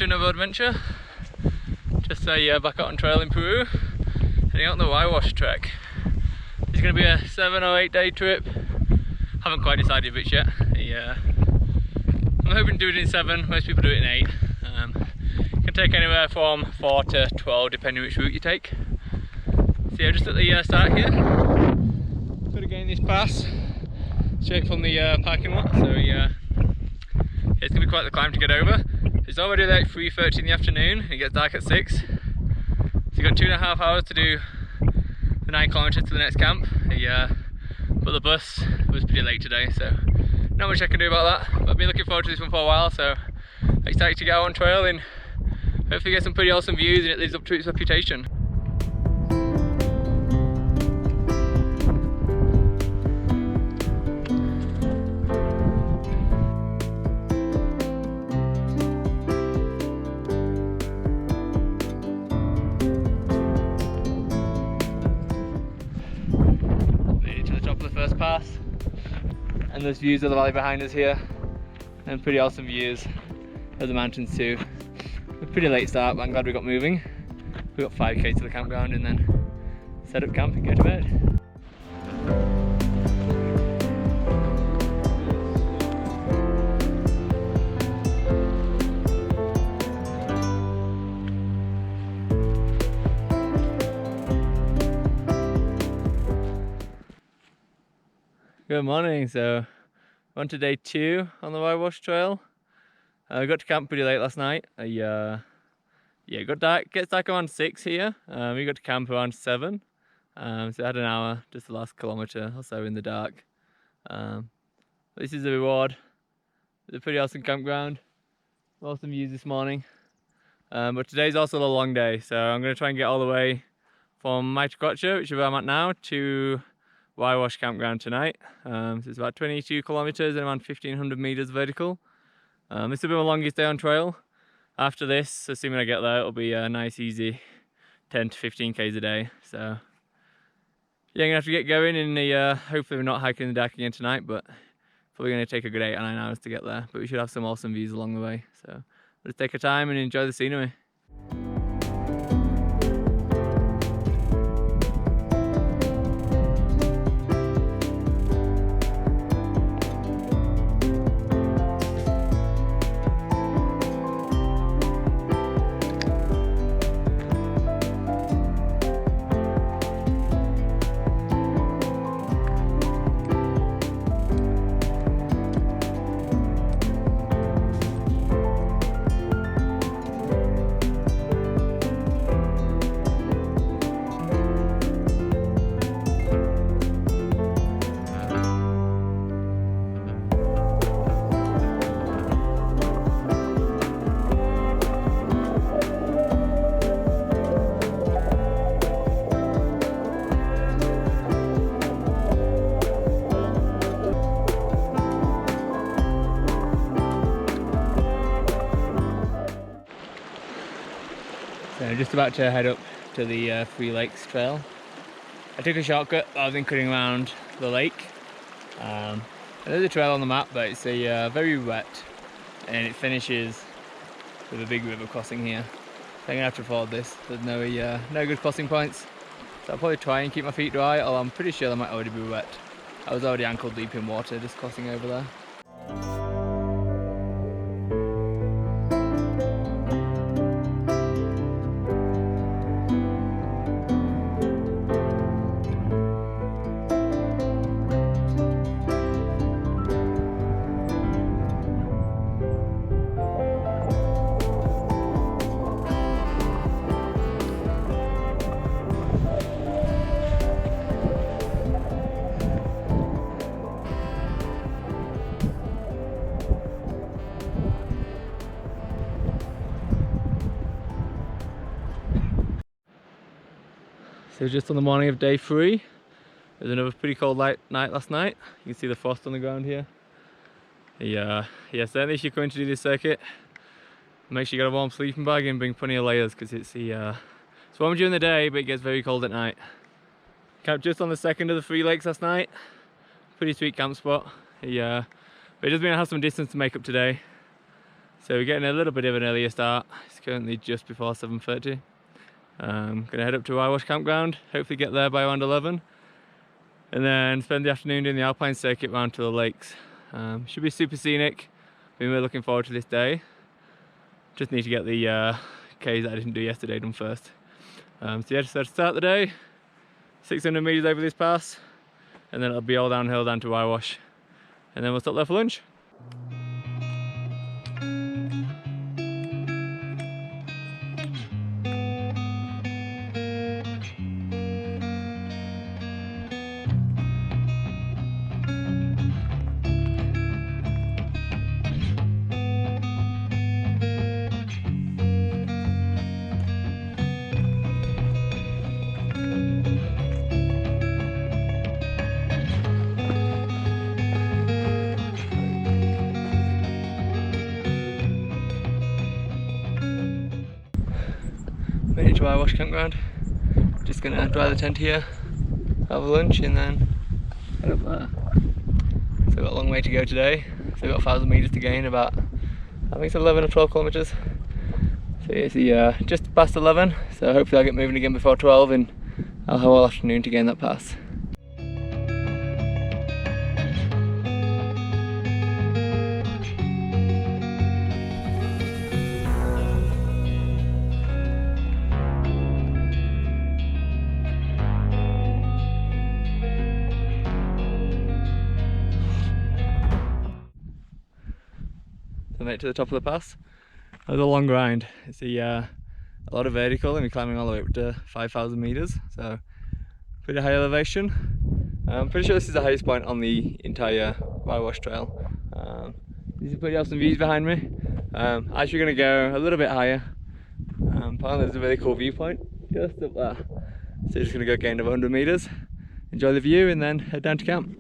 to another adventure. Just back out on trail in Peru, heading out on the Huayhuash trek. It's going to be a 7 or 8 day trip. Haven't quite decided which yet. I'm hoping to do it in 7, most people do it in 8. It can take anywhere from 4 to 12 depending which route you take. So yeah, just at the start here, got to gain this pass straight from the parking lot. So yeah, it's going to be quite the climb to get over. It's already like 3:30 in the afternoon and it gets dark at 6. So you've got 2.5 hours to do the 9 kilometers to the next camp. But the bus was pretty late today, so not much I can do about that. But I've been looking forward to this one for a while, so excited to get out on trail and hopefully get some pretty awesome views and it lives up to its reputation. Pass, and there's views of the valley behind us here and pretty awesome views of the mountains too. A pretty late start, but I'm glad we got moving. We got 5k to the campground and then set up camp and go to bed. Good morning, so we're on to day 2 on the Huayhuash trail. I got to camp pretty late last night. Yeah, got dark, gets dark around 6 here. We got to camp around 7. So I had an hour, just the last kilometre or so in the dark. This is the reward. It's a pretty awesome campground. Awesome views this morning. But today's also a long day, so I'm going to try and get all the way from Huayhuash, which is where I'm at now, to Huayhuash campground tonight. So it's about 22 kilometers and around 1500 meters vertical. This will be my longest day on trail. After this, assuming I get there, it'll be a nice easy 10 to 15 k's a day. So yeah, I'm gonna have to get going and hopefully we're not hiking in the dark again tonight, but probably gonna take a good 8 or 9 hours to get there. But we should have some awesome views along the way. So let's take our time and enjoy the scenery. So just about to head up to the Three Lakes trail. I took a shortcut rather than cutting around the lake. There's a trail on the map, but it's very wet and it finishes with a big river crossing here. So I'm gonna have to follow this. There's no good crossing points. So I'll probably try and keep my feet dry, although I'm pretty sure they might already be wet. I was already ankle deep in water just crossing over there. So just on the morning of day 3, it was another pretty cold night last night. You can see the frost on the ground here. Yeah, certainly if you're going to do this circuit, make sure you got a warm sleeping bag and bring plenty of layers because it's warm during the day, but it gets very cold at night. Camped just on the second of the 3 lakes last night. Pretty sweet camp spot. But it does mean I have some distance to make up today. So we're getting a little bit of an earlier start. It's currently just before 7:30. Gonna head up to Huayhuash campground, hopefully get there by around 11. And then spend the afternoon doing the Alpine circuit round to the lakes. Should be super scenic. Been really looking forward to this day. Just need to get the Ks that I didn't do yesterday done first. So yeah, just to start the day, 600 meters over this pass, and then it'll be all downhill down to Huayhuash. And then we'll stop there for lunch. Made it to Huayhuash campground. Just gonna dry the tent here, have lunch, and then head up there. So we've got a long way to go today. So we've got 1,000 meters to gain, about I think it's 11 or 12 kilometers. So yeah, it's just past 11. So hopefully I'll get moving again before 12, and I'll have all afternoon to gain that pass. So made it to the top of the pass. That was a long grind. It's a lot of vertical, and we're climbing all the way up to 5,000 meters, so pretty high elevation. I'm pretty sure this is the highest point on the entire Huayhuash trail. These are pretty awesome views behind me. Actually going to go a little bit higher. Apparently there's a really cool viewpoint just up there. So just going to go gain of 100 meters, enjoy the view, and then head down to camp.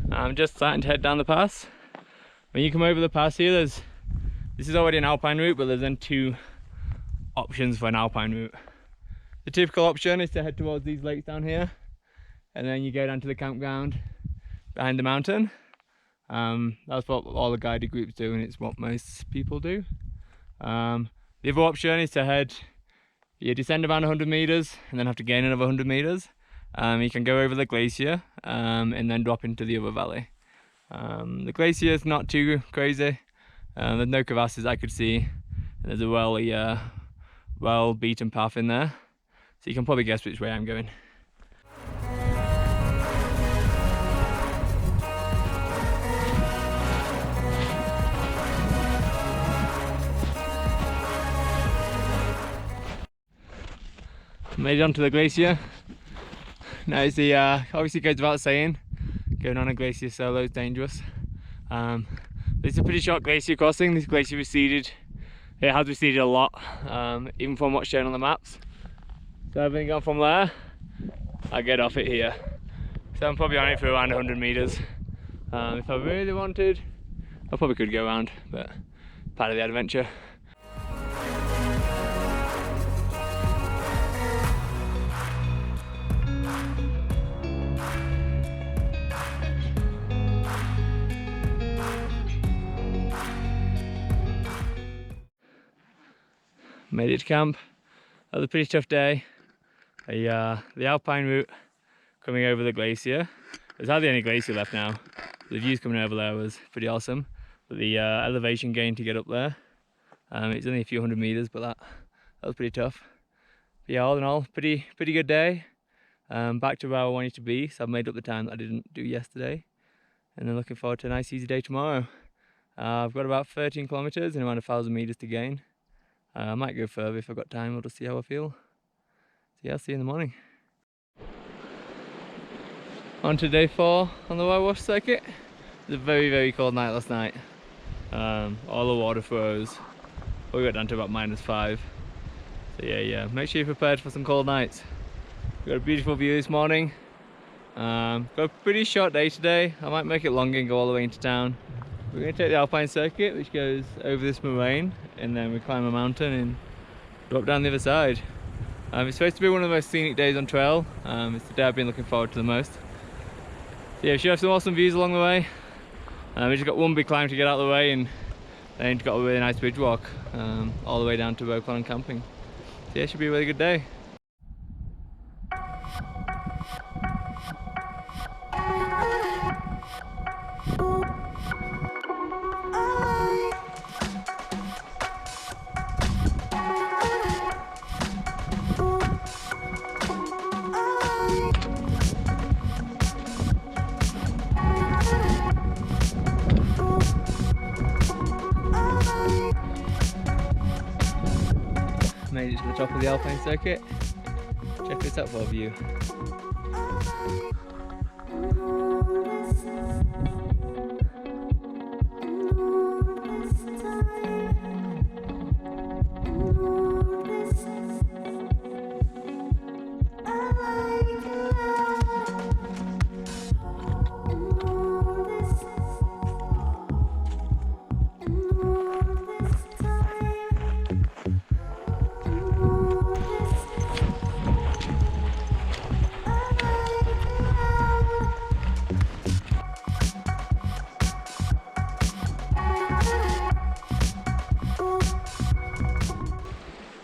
I'm just starting to head down the pass. When you come over the pass here, this is already an Alpine route, but there's then two options for an Alpine route. The typical option is to head towards these lakes down here, and then you go down to the campground behind the mountain. That's what all the guided groups do, and it's what most people do. The other option is to you descend about 100 meters and then have to gain another 100 meters. You can go over the glacier and then drop into the other valley. The glacier is not too crazy. There's no crevasses I could see. And there's a well beaten path in there, so you can probably guess which way I'm going. Made it onto the glacier. Now it's obviously goes without saying, going on a glacier solo is dangerous. But it's a pretty short glacier crossing. This glacier receded. It has receded a lot, even from what's shown on the maps. So having gone from there, I get off it here. So I'm probably on it for around 100 meters. If I really wanted, I probably could go around, but part of the adventure. Made it to camp. That was a pretty tough day. The Alpine route coming over the glacier. There's hardly any glacier left now. The views coming over there was pretty awesome. But the elevation gain to get up there, it's only a few hundred meters, but that was pretty tough. But yeah, all in all, pretty good day. Back to where I wanted to be, so I've made up the time that I didn't do yesterday. And then looking forward to a nice easy day tomorrow. I've got about 13 kilometers and around 1,000 meters to gain. I might go further if I've got time. We'll just see how I feel. So yeah, I'll see you in the morning. On to day 4 on the Huayhuash circuit. It was a very cold night last night. All the water froze. We got down to about -5. So yeah, make sure you're prepared for some cold nights. We've got a beautiful view this morning. Got a pretty short day today. I might make it longer and go all the way into town. we're going to take the Alpine circuit, which goes over this moraine, and then we climb a mountain and drop down the other side. It's supposed to be one of the most scenic days on trail. It's the day I've been looking forward to the most. So yeah, we should have some awesome views along the way. We just got one big climb to get out of the way, and then got a really nice bridge walk all the way down to rope and camping. So yeah, it should be a really good day. Made it to the top of the Alpine circuit. Check this out for a view.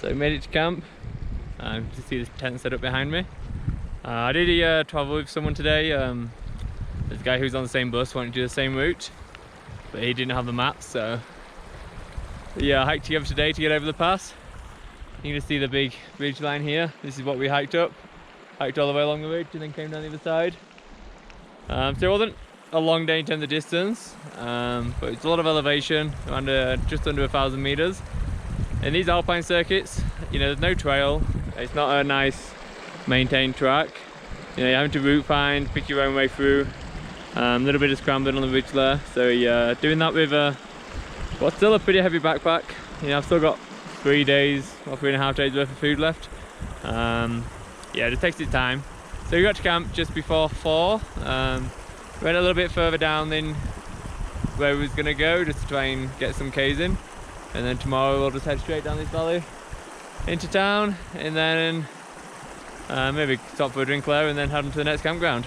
So we made it to camp. You can see this tent set up behind me. I did travel with someone today. There's a guy who's on the same bus wanting to do the same route, but he didn't have the map, so yeah, I hiked together today to get over the pass. You can just see the big ridge line here. This is what we hiked up. Hiked all the way along the ridge and then came down the other side. So it wasn't a long day in terms of distance, but it's a lot of elevation, just under 1,000 meters. In these Alpine circuits, you know, there's no trail. It's not a nice maintained track. You know, you're having to route find, pick your own way through. A little bit of scrambling on the ridge there. So yeah, doing that with what's still a pretty heavy backpack. You know, I've still got 3 days or 3.5 days worth of food left. Yeah, it just takes its time. So we got to camp just before 4. Went a little bit further down than where we was gonna go, just to try and get some K's in. And then tomorrow we'll just head straight down this valley into town, and then maybe stop for a drink there and then head on to the next campground.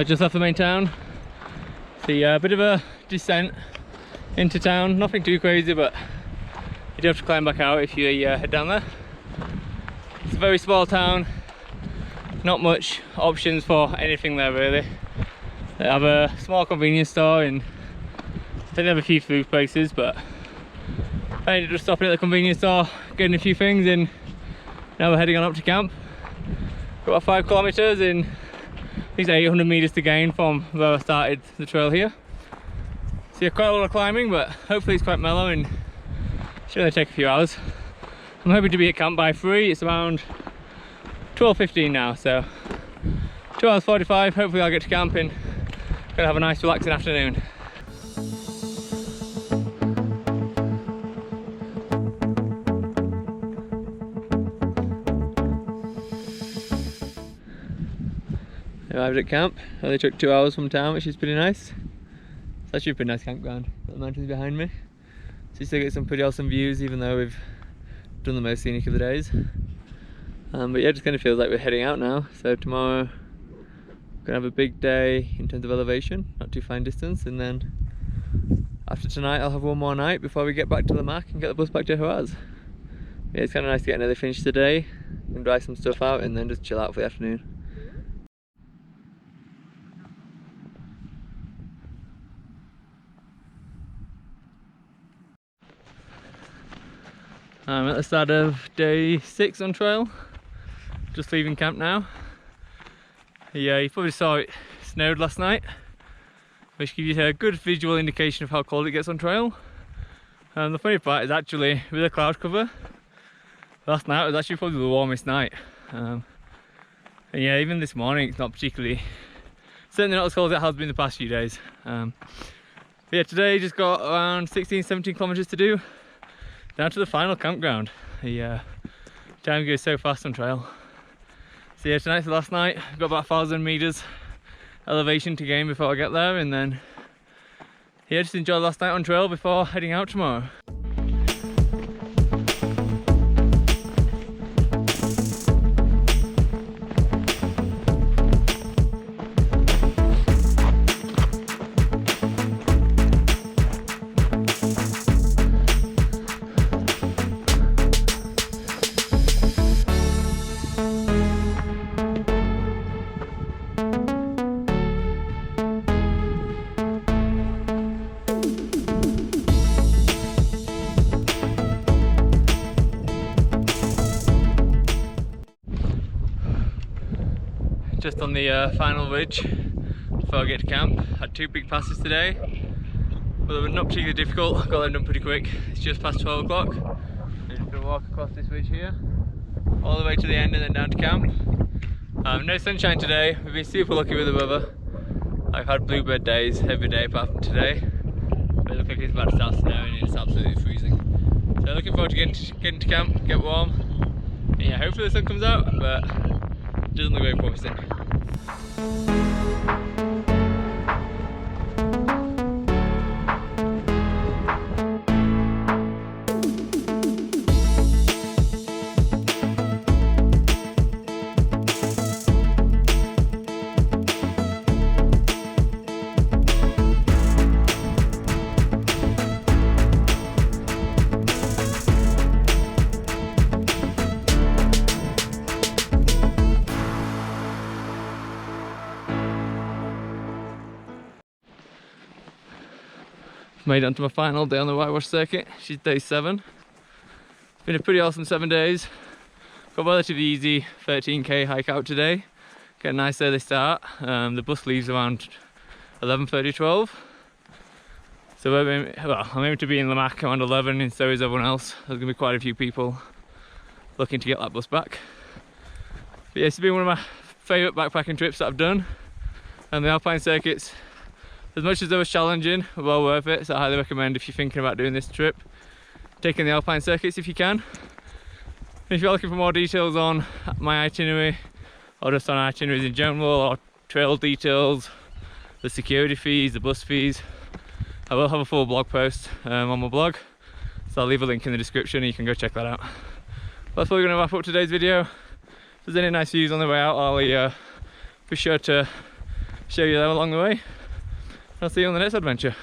I just left the main town. See a bit of a descent into town, nothing too crazy, but you do have to climb back out if you head down there. It's a very small town, not much options for anything there really. They have a small convenience store and I think they have a few food places, but I ended up just stopping at the convenience store, getting a few things, and now we're heading on up to camp. Got about 5 kilometers and I think 800 meters to gain from where I started the trail here. So yeah, quite a lot of climbing, but hopefully it's quite mellow and should only take a few hours. I'm hoping to be at camp by 3. It's around 12:15 now, so 2 hours 45. Hopefully I'll get to camp and gonna have a nice relaxing afternoon. Arrived at camp. Only took 2 hours from town, which is pretty nice. It's actually a pretty nice campground. Got the mountains behind me, so you still get some pretty awesome views, even though we've done the most scenic of the days. But yeah, it just kind of feels like we're heading out now. So tomorrow we're gonna have a big day in terms of elevation, not too fine distance, and then after tonight I'll have one more night before we get back to the Mac and get the bus back to Huayhuash. Yeah, it's kind of nice to get another finish today and dry some stuff out and then just chill out for the afternoon. I'm at the start of day 6 on trail, just leaving camp now. Yeah, you probably saw it snowed last night, which gives you a good visual indication of how cold it gets on trail. And the funny part is actually, with the cloud cover, last night was actually probably the warmest night. And yeah, even this morning it's not particularly, certainly not as cold as it has been the past few days. But yeah, today just got around 16-17 kilometers to do down to the final campground. The time goes so fast on trail. So yeah, tonight's the last night. I've got about 1,000 meters elevation to gain before I get there, and then yeah, just enjoy the last night on trail before heading out tomorrow. Just on the final ridge before I get to camp. Had 2 big passes today, but they were not particularly difficult. Got them done pretty quick. It's just past 12 o'clock. I'm just going to walk across this ridge here, all the way to the end and then down to camp. No sunshine today. We've been super lucky with the weather. I've had bluebird days every day apart from today. But it looks like it's about to start snowing and it's absolutely freezing. So looking forward to getting to camp, get warm. And yeah, hopefully the sun comes out, but it doesn't look very promising. Made it onto my final day on the Huayhuash circuit, which is day 7. It's been a pretty awesome 7 days. Got a relatively easy 13k hike out today. Get a nice early start. The bus leaves around 11:30, 12. So I'm aiming to be in Lamac around 11, and so is everyone else. There's going to be quite a few people looking to get that bus back. But yeah, it's been one of my favourite backpacking trips that I've done. And the Alpine circuits, as much as they were challenging, well worth it. So I highly recommend, if you're thinking about doing this trip, taking the Alpine circuits if you can. And if you're looking for more details on my itinerary, or just on itineraries in general, or trail details, the security fees, the bus fees, I will have a full blog post on my blog. So I'll leave a link in the description and you can go check that out. That's probably going to wrap up today's video. If there's any nice views on the way out, I'll be sure to show you them along the way. I'll see you on the next adventure.